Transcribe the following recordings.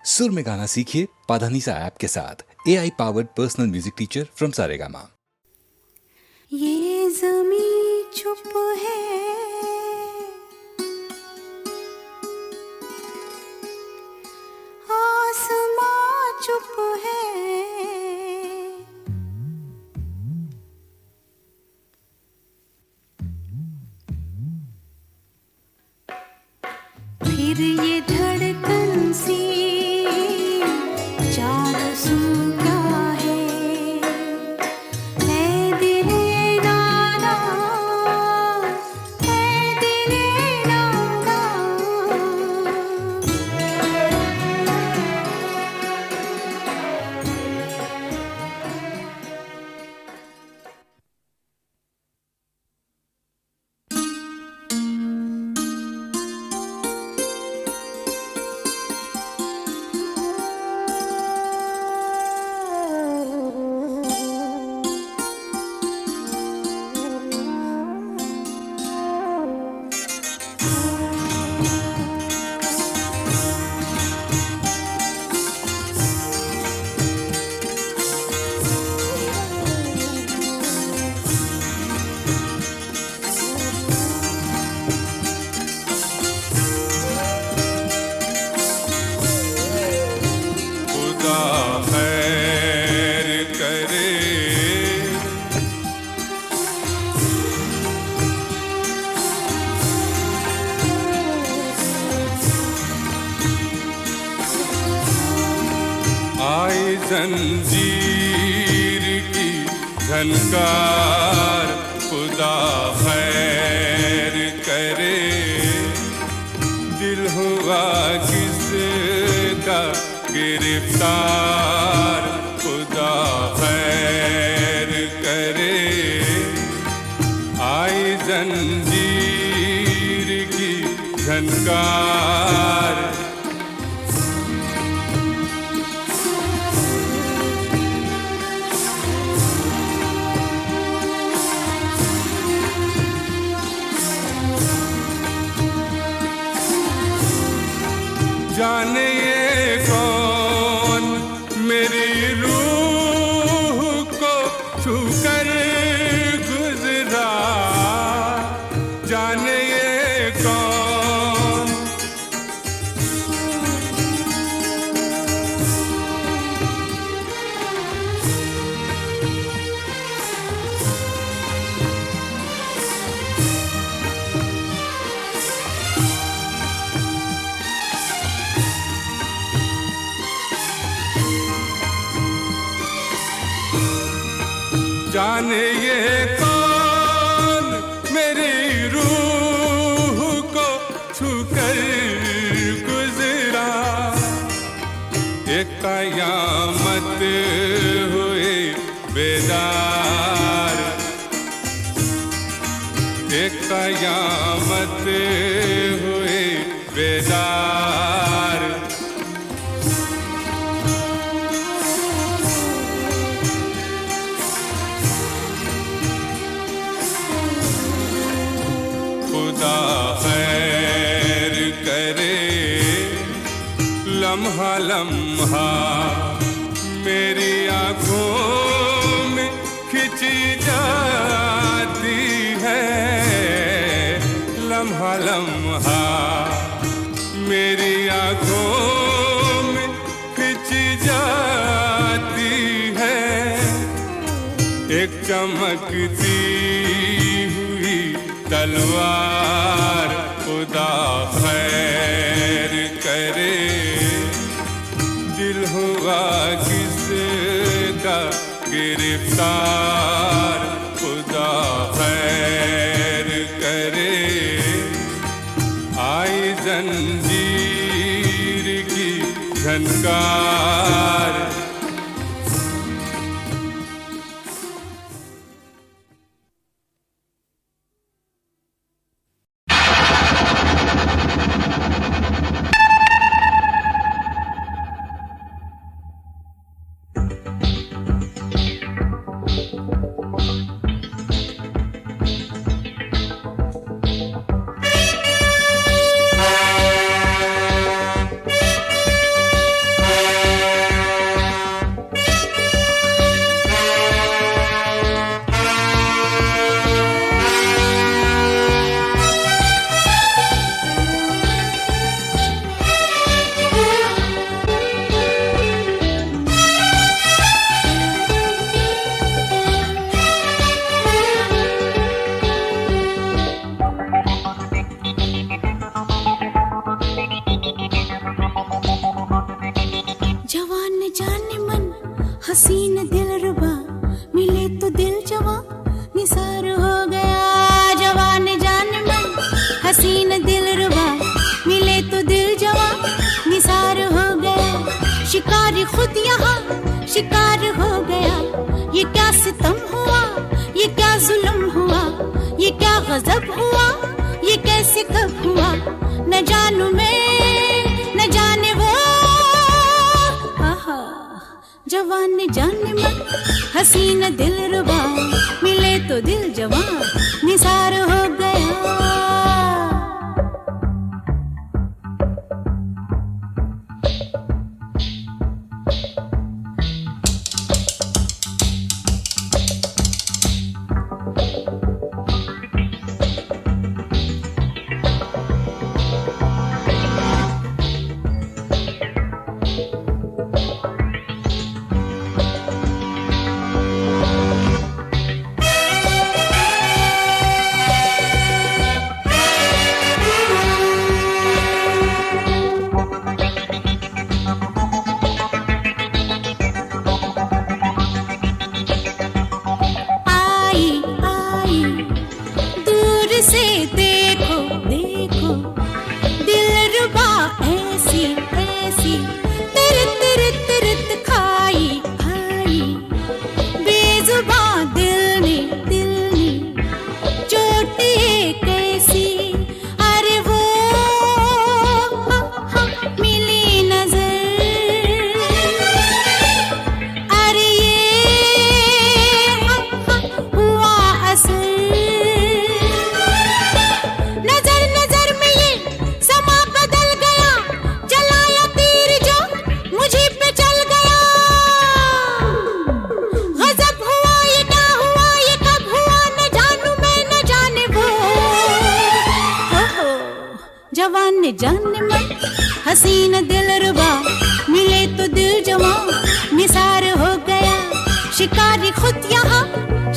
सुर में गाना सीखिए पाधानीसा ऐप के साथ। AI powered personal music teacher from Saregama. ये ज़मीं चुप है, आसमां चुप है, फिर ये धड़कन सी चारों सू क्या है। ऐ दिले नाना, ऐ दिले नाना, खुदा खैर करे, आई जंजीर की झनकार। खुदा खैर करे, दिल हुआ किसका गिरफ्तार। खुदा खैर करे, आई जंजीर की झनकार। जाने ये कौन मेरी रूह को छूकर गुजरा। जाने ये कौन, जाने ये कौन मेरी रूह को छूकर गुजरा। एक कयामत हुए बेदार, एक कयामत हुए बेदार। खुदा खैर करे, लम्हा लम्हा मेरी आँखों में खिंची जाती है। लम्हा लम्हा मेरी आँखों में खिंची जाती है। एक चमकती हुई तलवार। खुदा खैर करे, दिल हुआ किसका गिरफ्तार। खुदा खैर करे, आई जंजीर की झनकार। जवान जान मन हसीन दिल रुबा, मिले तो दिल जवान निसार हो गया। जान मन हसीन दिल रुबा, मिले तो दिल जवां निसार हो गया। शिकारी खुद यहाँ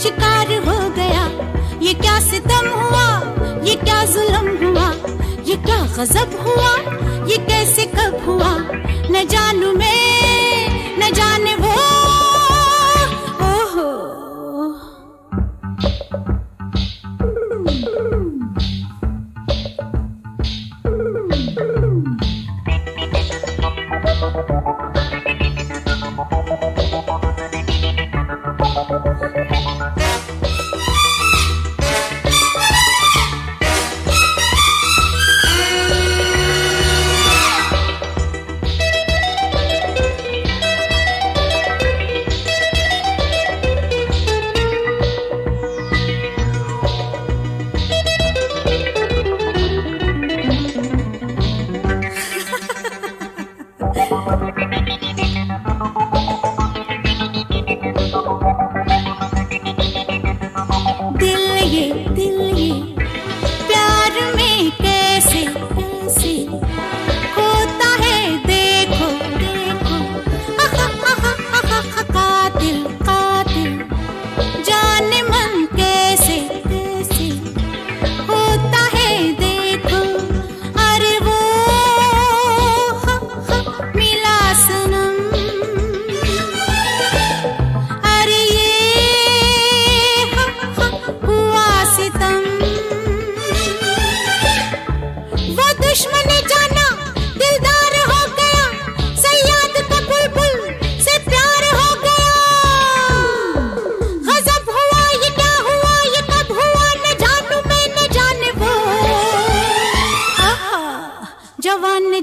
शिकार हो गया। ये क्या सितम हुआ, ये क्या जुल्म हुआ, ये क्या गजब हुआ, ये कैसे कब हुआ, न जानू मैं न जाने वो। ओहो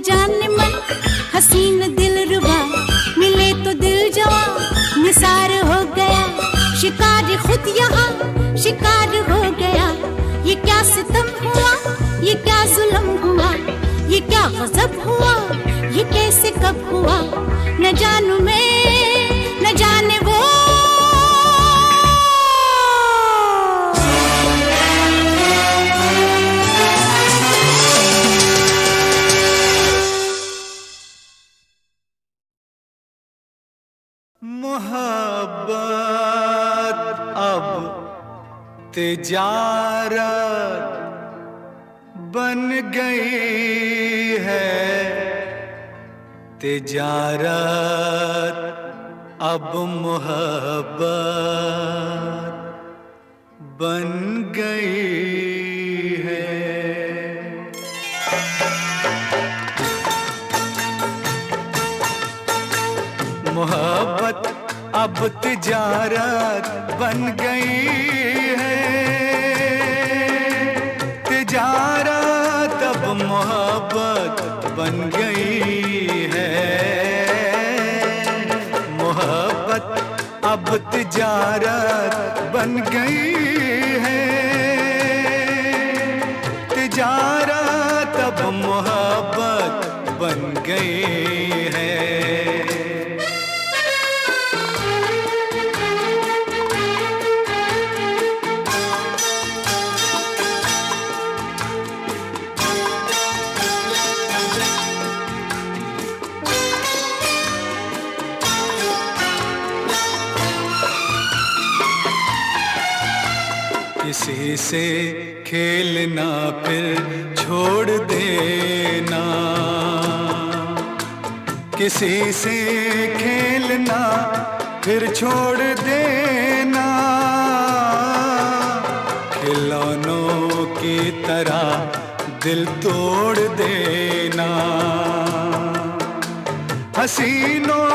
जान मन हसीन दिल रुबा, मिले तो दिल जवां निसार हो गया। शिकार खुद यहाँ शिकार हो गया। ये क्या सितम हुआ, ये क्या जुल्म हुआ, ये क्या गजब हुआ, ये कैसे कब हुआ, न जानू मैं न जाने वो। मोहब्बत अब तिजारत बन गई है। तिजारत अब मोहब्बत बन गई है। मोहब्बत अब तिजारत बन गई है। तिजारत अब मोहब्बत बन गई है। मोहब्बत तिजारत बन गई है। तिजारत अब मोहब्बत बन गई है। किसी से खेलना फिर छोड़ देना, किसी से खेलना फिर छोड़ देना, खिलौनों की तरह दिल तोड़ देना। हसीनों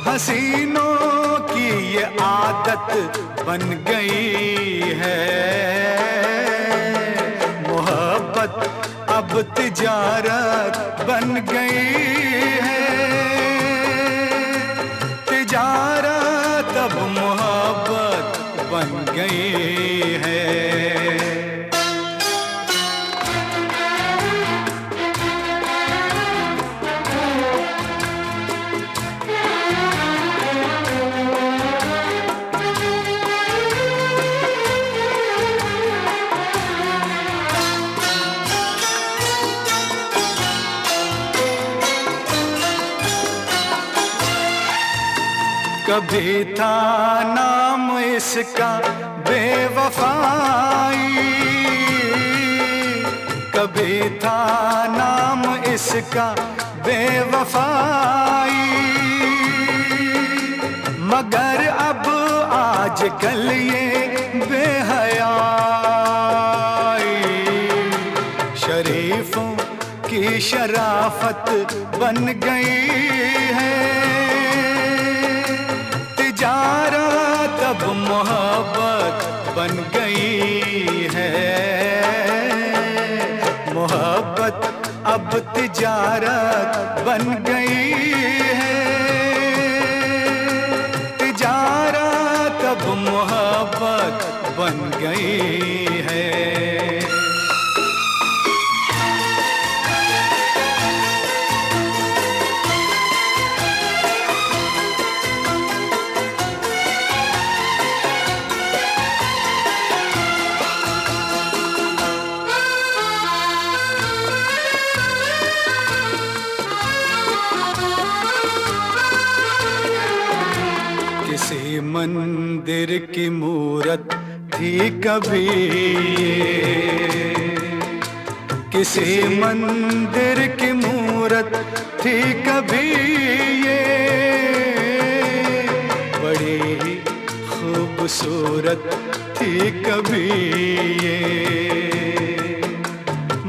हसीनों की ये आदत बन गई है। मोहब्बत अब तिजारत बन गई है। तिजारत अब मोहब्बत बन गई है। कभी था नाम इसका बेवफाई, कभी था नाम इसका बेवफाई, मगर अब आजकल ये बेहयाई शरीफों की शराफत बन गई है। तिजारत अब मोहब्बत बन गई है। मोहब्बत अब तिजारत बन गई है। तिजारत अब मोहब्बत बन गई है। किसी मंदिर की मूरत थी कभी ये, किसी मंदिर की मूरत थी कभी ये, बड़ी ही खूबसूरत थी कभी ये,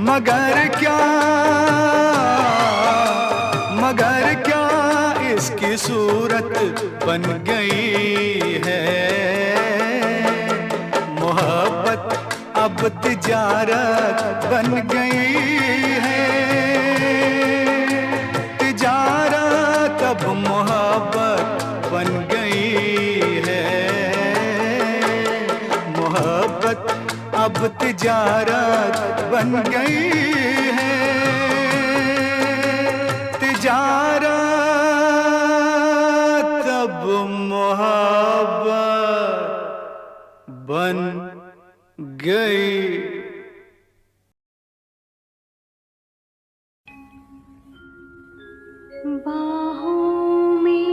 मगर क्या इसकी सूरत बन गई है। मोहब्बत अब तिजारत बन गई है। तिजारत अब मोहब्बत बन गई है। मोहब्बत अब तिजारत बन गई है। तिजारत अब मोहब्बत बन गई। बाहों में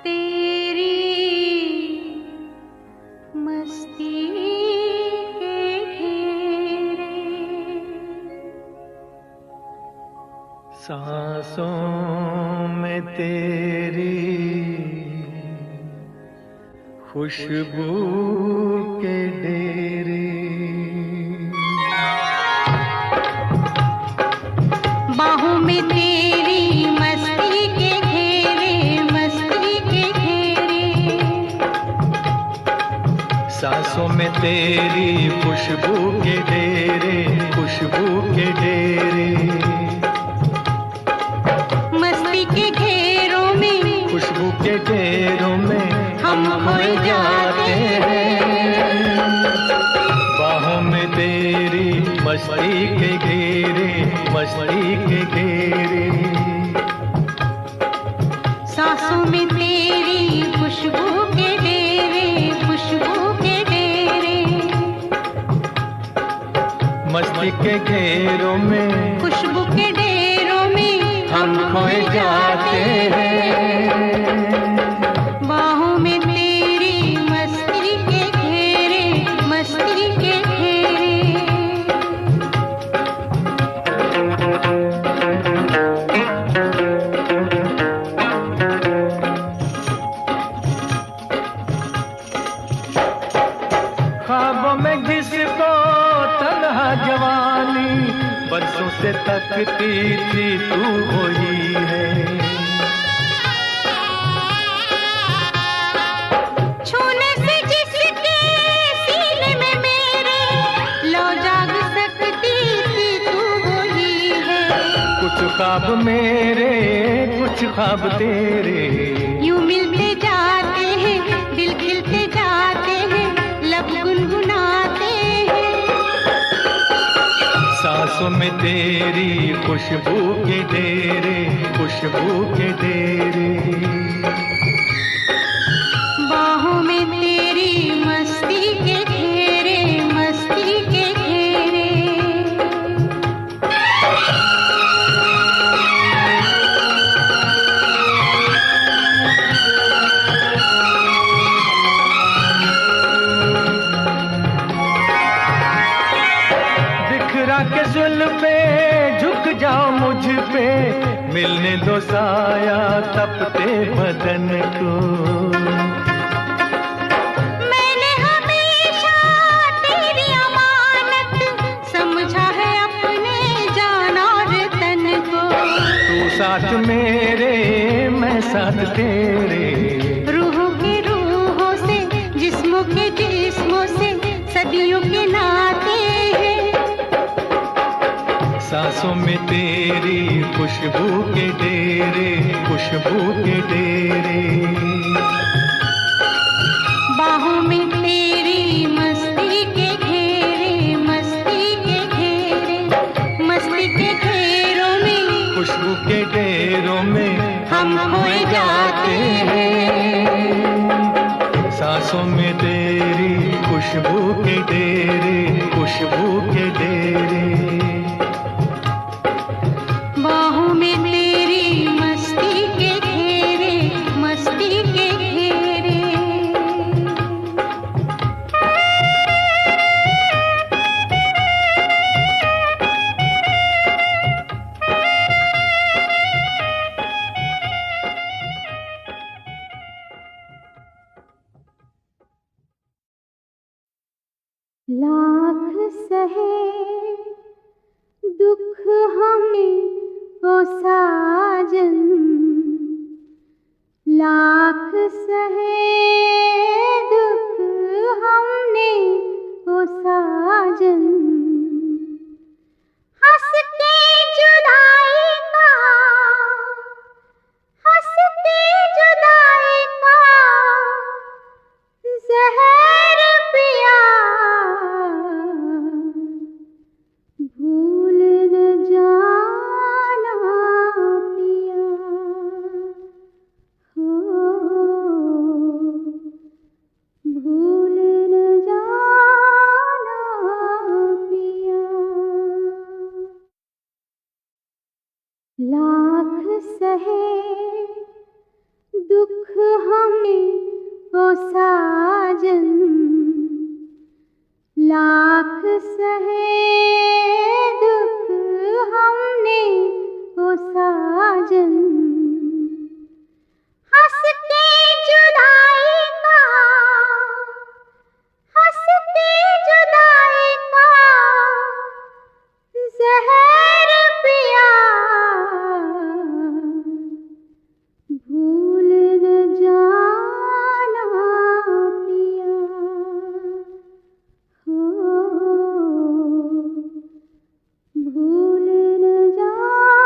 तेरी मस्ती के घेरे, सांसों में तेरी खुशबू के डेरे, बाहों में तेरी मस्ती के घेरे, मस्ती के घेरे, सांसों में तेरी खुशबू के डेरे, खुशबू के डेरे, मस्ती के घेरों में खोए जाते हैं। बाहों में तेरी मस्ती के घेरे, मस्ती के घेरे। सांसों में तेरी खुशबू के डेरे, खुशबू के डेरे। मस्ती के घेरों में, खुशबू के डेरों में हम खोए जाते हैं। बाहों में तेरी मस्ती के घेरे, मस्ती के घेरे। ख्वाबों में जिसको तन्हा जवानी बरसों से तकती थी, तू वही है। छूने से जिसके सीने में मेरे लो जाग सकती थी, तू वही है। कुछ ख्वाब मेरे, कुछ ख्वाब तेरे, यूं मिलते जाते हैं, दिल खिलते जाते हैं, लब गुनगुनाते हैं। सांसों में तेरी खुशबू के डेरे, खुशबू के डेरे। बाहों में तेरी मस्ती के घेरे, मस्ती के घेरे। बिखरा के जुल्फे झुक जाओ मुझ पे, मिलने दो साया तपते बदन को। मैंने हमेशा तेरी अमानत समझा है अपने जान और तन को। तू साथ मेरे, मैं साथ तेरे। रूहों के रूहों से, जिस्मों के जिस्मों से सदियों के नाते हैं। सांसों में तेरी खुशबू के डेरे, खुशबू के डेरे। बाहों में तेरी मस्ती के घेरे, मस्ती के घेरे। मस्ती के घेरों में, खुशबू के डेरों में हम खोए जाते हैं। सांसों में तेरी खुशबू के डेरे, खुशबू के डेरे। बाहों में तेरी मस्ती के घेरे, मस्ती के घेरे। लाख सहे दुख हमें ओ साजन, लाख सहे दुख हमने ओ साजन। हंस के जुदाई का, हंस के जुदाई का जहर पिया, भूल न जाना पिया हो, भूल न जाना पिया। लाख सहे दुख हमें ओ साजन, लाख सहे दुख हमने ओ साजन। हंस के जुदाई का, हंस के जुदाई का जहर पिया, भूल न जाना पिया हो, भूल न जाना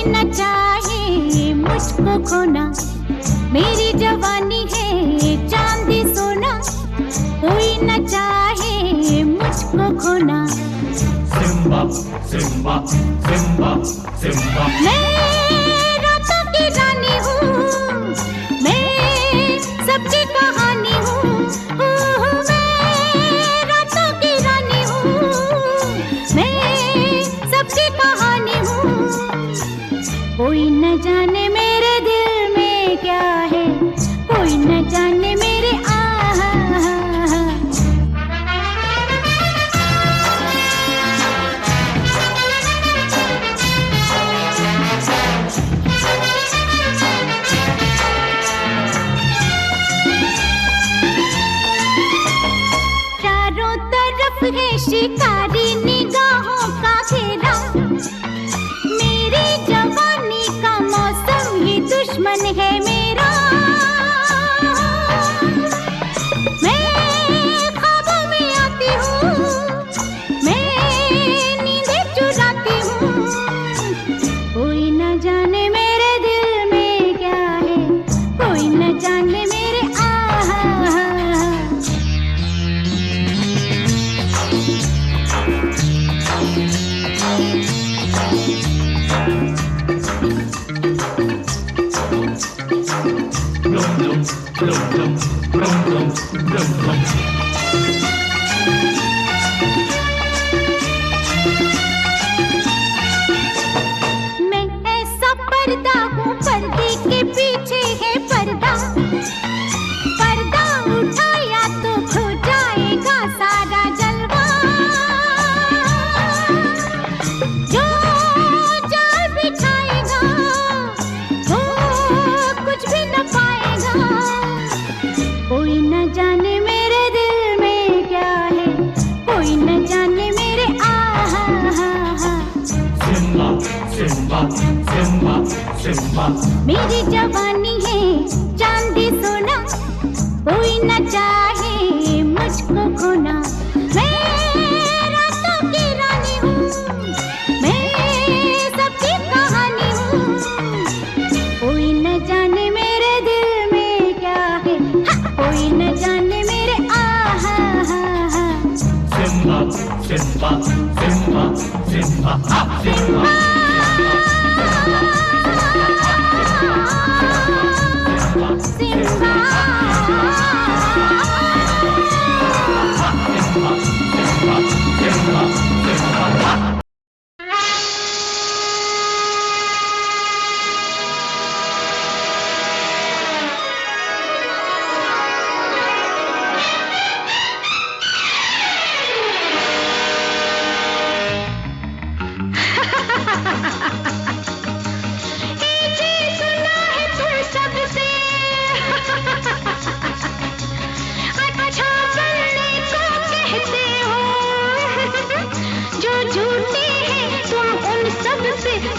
न चाहे मुझको खोना, मेरी जवानी है चांदी सोना, कोई न चाहे मुझको खोना। Simba Simba Simba Simba. मैं रातों की रानी हूँ, मैं सबकी कहानी हूँ, मैं रातों की रानी हूँ, मैं सबकी कहानी हूँ। कोई न जाने मेरे दिल में क्या है, कोई न जाने मेरे है शिकारी निगाहों का घेरा, मेरी जवानी का मौसम ही दुश्मन है मेरा। मैं ख्वाबों में आती हूँ, मैं नींदें चुराती हूँ, कोई न जाने मेरे दिल में क्या है, कोई न जाने मेरे मैं ऐसा पर्दा हूँ, पर्दे के पीछे है पर्दा, पर्दा उठाया तो खो जाएगा सारा जलवा। जो जाल बिछाएगा वो कुछ भी न पाएगा, कोई न जाने मेरे दिल में क्या है, कोई न जाने मेरे सिम्बा सिम्बा सिम्बा सिम्बा। मेरी जवानी है चांदी सोना, कोई न चाहे मुझको खोना। मैं रातों की रानी हूँ, मैं सबकी कहानी हूँ, कोई न जाने मेरे दिल में क्या है, कोई न जाने मेरे Simba Simba Simba Simba Simba.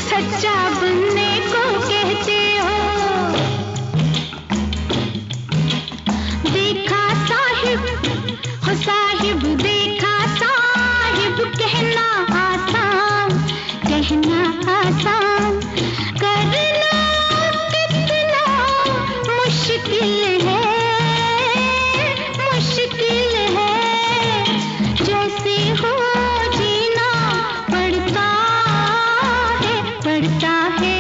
सच्चा बनने को कहते हो। देखा साहिब हो साहिब, देखा साहिब, कहना आसान, कहना आसान, करना कितना मुश्किल है, मुश्किल है। जैसे हो जीना पड़ता है, पड़ता है।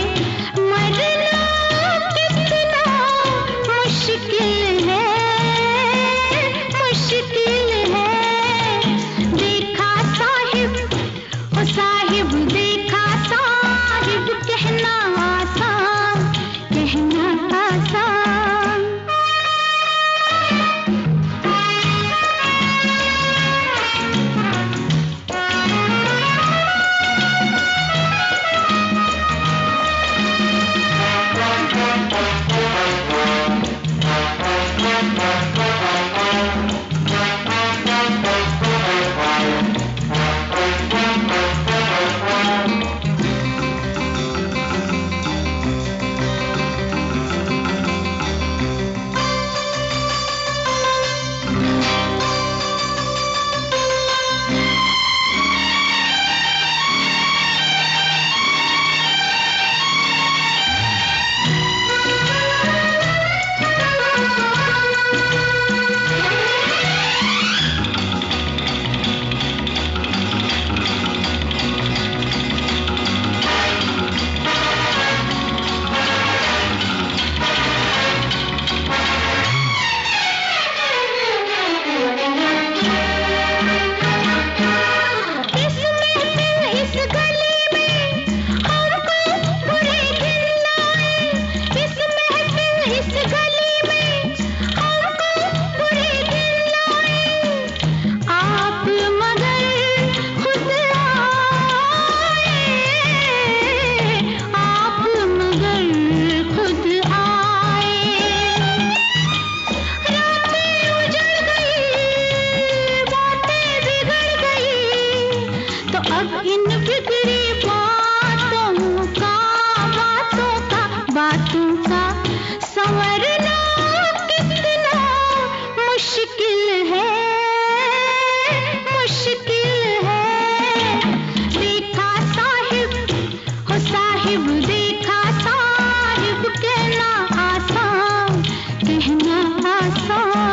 बिगड़ी बातों का संवरना कितना मुश्किल है, मुश्किल है। देखा साहिब हो साहिब, देखा साहिब, कहना आसान, कहना आसान।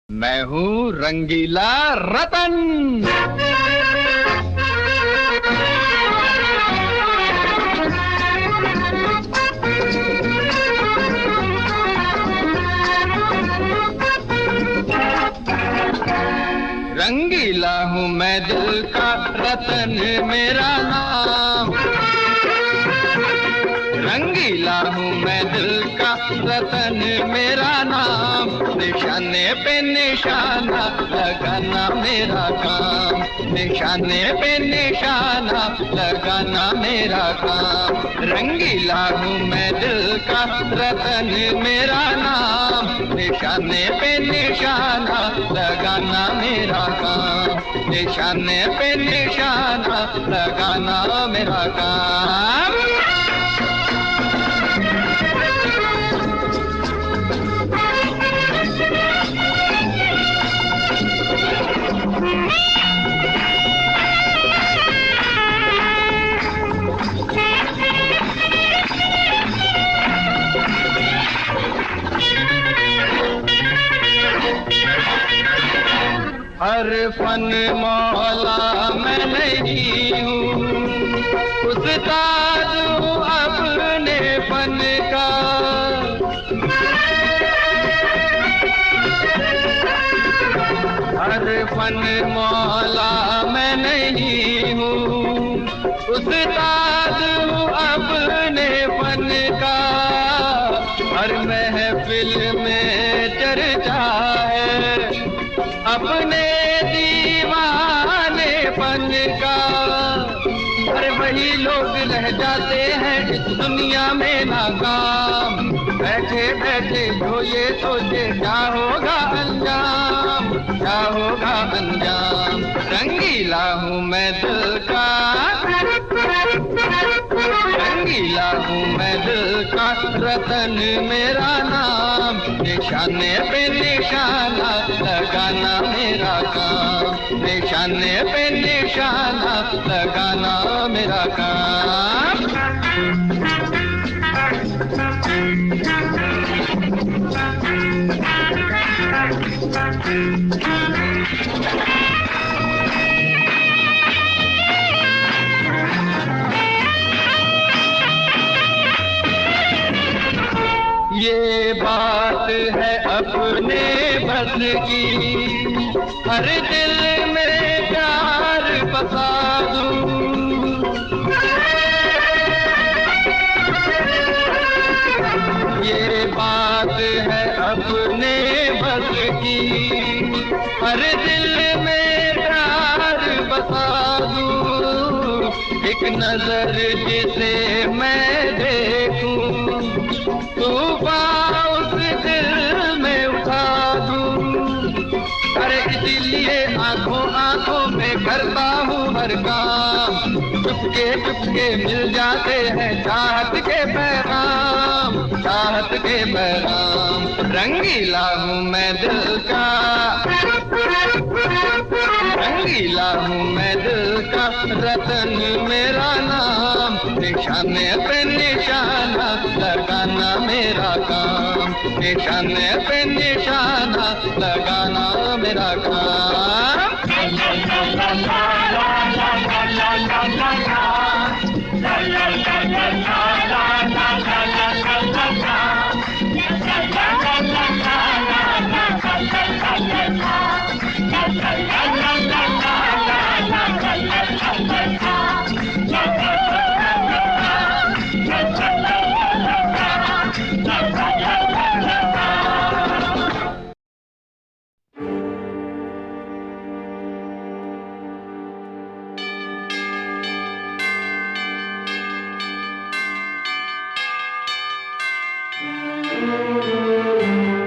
मैं हूँ रंगीला रतन। रंगीला हूँ मैं दिल का, रतन मेरा नाम। रंगीला हूँ मैं दिल का, रतन मेरा नाम। निशाने पे निशाना लगाना मेरा काम, निशाने पे निशाना लगाना मेरा काम। रंगीला हूँ मैं दिल का, रतन मेरा नाम। निशाने पे निशाना लगाना मेरा काम, निशाने पे निशाना लगाना मेरा काम। हर फन मौला मैं नहीं हूँ, उस्ताद हूँ अपने फन का। हर फन मौला मैं नहीं हूँ, उस्ताद हूँ अपने फन का। हर महफिल में चर्चा है अपने दीवाने पन का। अरे वही लोग रह जाते हैं इस दुनिया में नाकाम। बैठे बैठे जो ये सोचे क्या होगा अंजाम, क्या होगा अंजाम। रंगीला हूँ मैं दिल का, रंगीला हूँ मैं दिल का, रतन मेरा नाम। निशाने पे निशाना लगाना मेरा काम, निशाने पे निशाना लगाना मेरा काम। की, हर दिल में प्यार बसा दूं। ये बात है अपने बस की, हर दिल में प्यार बसा दूं। एक नजर जिसे मैं देखूं, तूफान उस दिल में उठा दूं। अरे इसीलिए आंखों आंखों में करता हूँ हर काम, चुपके मिल जाते हैं चाहत के पैगाम, चाहत के पैगाम। रंगीला हूँ मैं दिल का, रंगीला हूँ मैं दिल का, रतन मेरा नाम। निशाने पे निशाना लगाना मेरा काम, निशाने पे निशाना लगाना मेरा काम।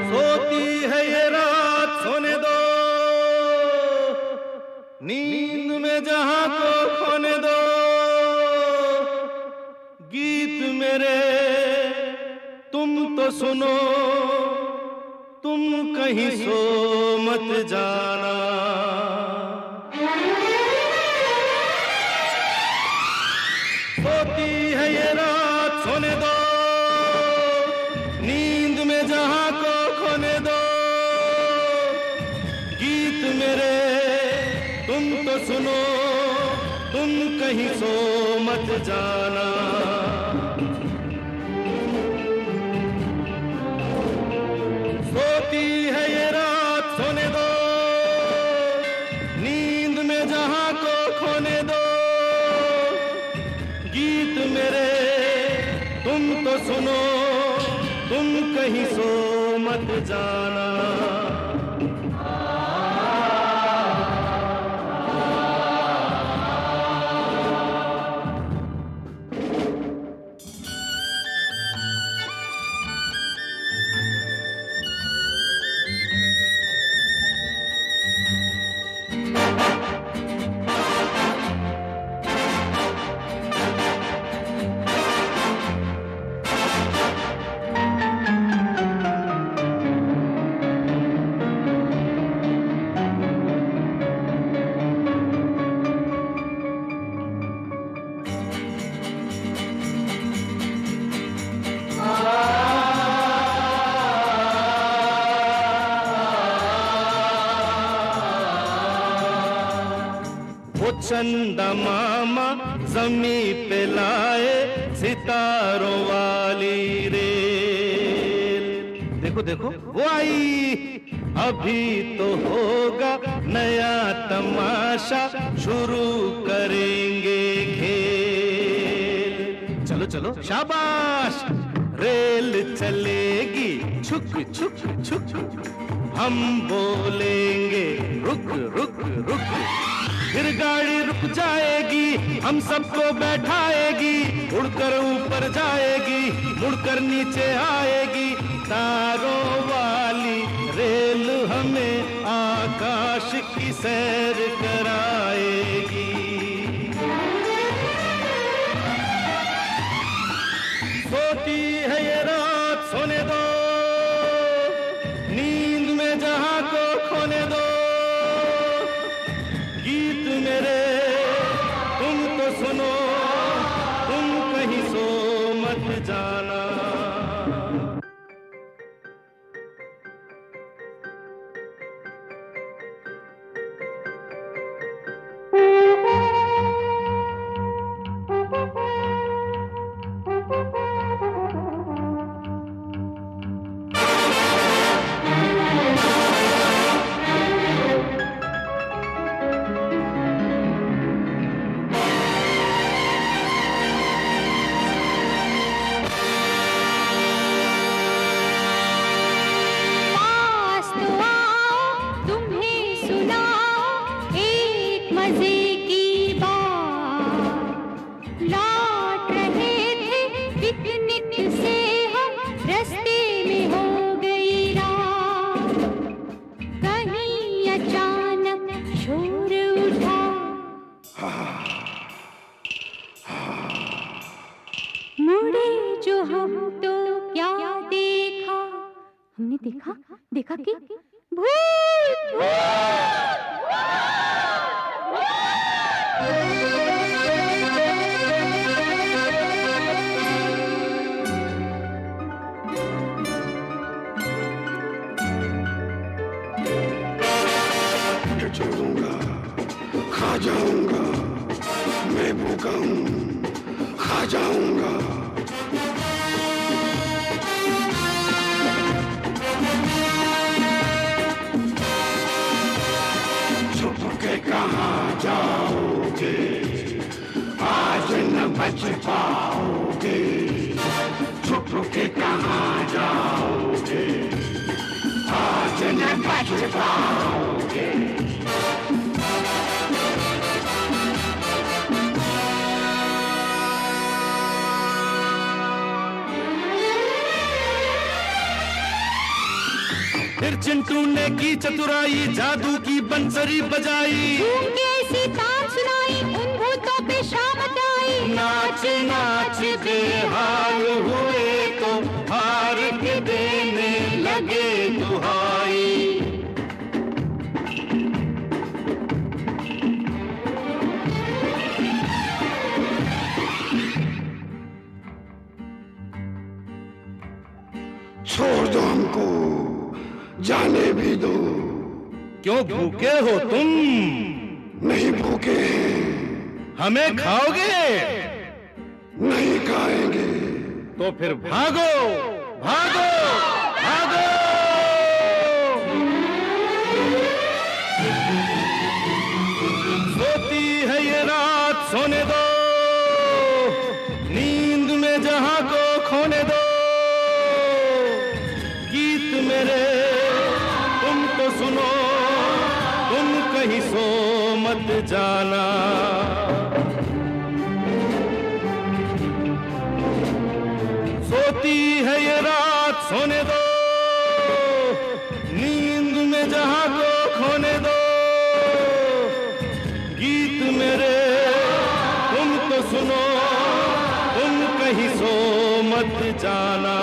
सोती है ये रात सोने दो, नींद में जहां को खोने दो। गीत मेरे तुम तो सुनो, तुम कहीं सो मत जाना। सोती है ये रात सोने दो, नींद में जहां को खोने दो। गीत मेरे तुम तो सुनो, तुम कहीं सो मत जाना। सोती है ये रात सोने दो, नींद में जहां को खोने दो। गीत मेरे तुम तो सुनो, तुम कहीं सो मत जाना। चंदा मामा जमी पे लाए सितारों वाली रेल। देखो देखो वो आई, अभी तो होगा नया तमाशा, शुरू करेंगे खेल। चलो चलो शाबाश, रेल चलेगी छुक छुक छुक, हम बोलेंगे रुक रुक रुक। फिर गाड़ी रुक जाएगी, हम सबको बैठाएगी, उड़कर ऊपर जाएगी, मुड़कर नीचे आएगी। तारों वाली रेल हमें आकाश की सैर कराएगी। सोती है ये रात सोने दो, नींद में जहां को खोने दो। गीत मेरे तुम तो सुनो, तुम कहीं सो मत जाना। मजे की बात, लौट रहे थे पिकनिक से हम, रास्ते में हो गई रात, कहीं अचानक शोर उठा, मुड़े जो हम तो क्या देखा, हमने देखा देखा कि भूत छोड़ूंगा, खा जाऊंगा, मैं भूखा हूँ, खा जाऊंगा। छुप के कहाँ जाओगे, आज न बच पाओगे, छुप के कहाँ जाओगे, आज न बच पाओगे। फिर चिंटू ने की चतुराई, जादू की बंसरी बजाई, झूम के ऐसी तान सुनाई, उन भूतों पे शामत आई, नाच नाच बेहाल हुए तो हार के देने लगे दुहाई। छोड़ दो हमको, जाने भी दो। क्यों भूखे हो तुम? नहीं भूखे हैं, हमें खाओगे? नहीं खाएंगे। तो फिर भागो भागो भागो। सोती है ये रात, सोने दो, नींद में जहां को खोने दो। गीत मेरे तुम तो सुनो, तुम कहीं सो मत जाना। सोती है ये रात, सोने दो, नींद में जहां को खोने दो। गीत मेरे तुम तो सुनो, तुम कहीं सो मत जाना।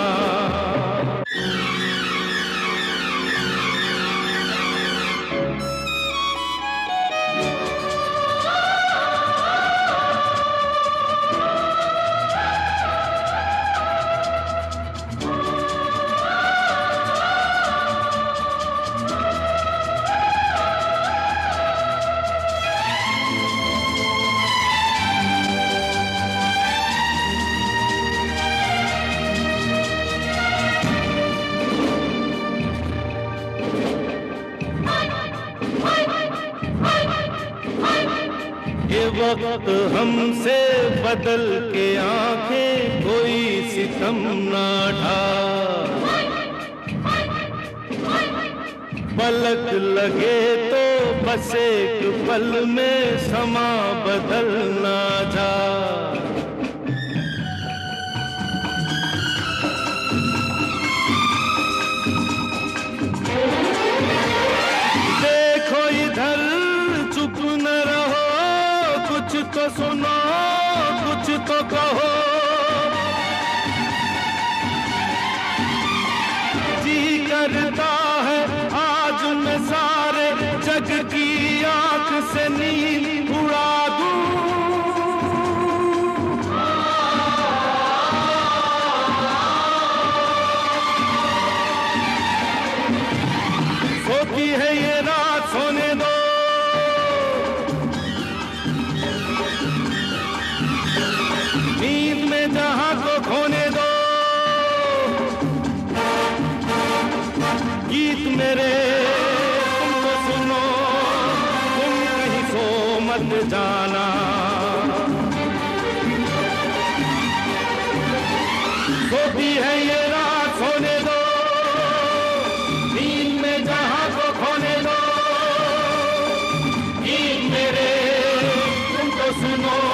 ये वक्त हमसे बदल के आंखें कोई सितम ना ढा, पलक लगे तो बस एक पल में समा बदल ना जा। देखो इधर, चुप न रहो, कुछ तो सुनो, कुछ तो कहो। जी करता है आज मैं सारे जग की आंख से नींद उड़ा दूं। सोती है ये रात, सोने दो, नींद में जहां को खोने दो। गीत मेरे तुम तो सुनो, तुम कहीं सो मत जाना। सोती है ये रात, सोने दो, नींद में जहां को खोने दो। गीत मेरे सुनो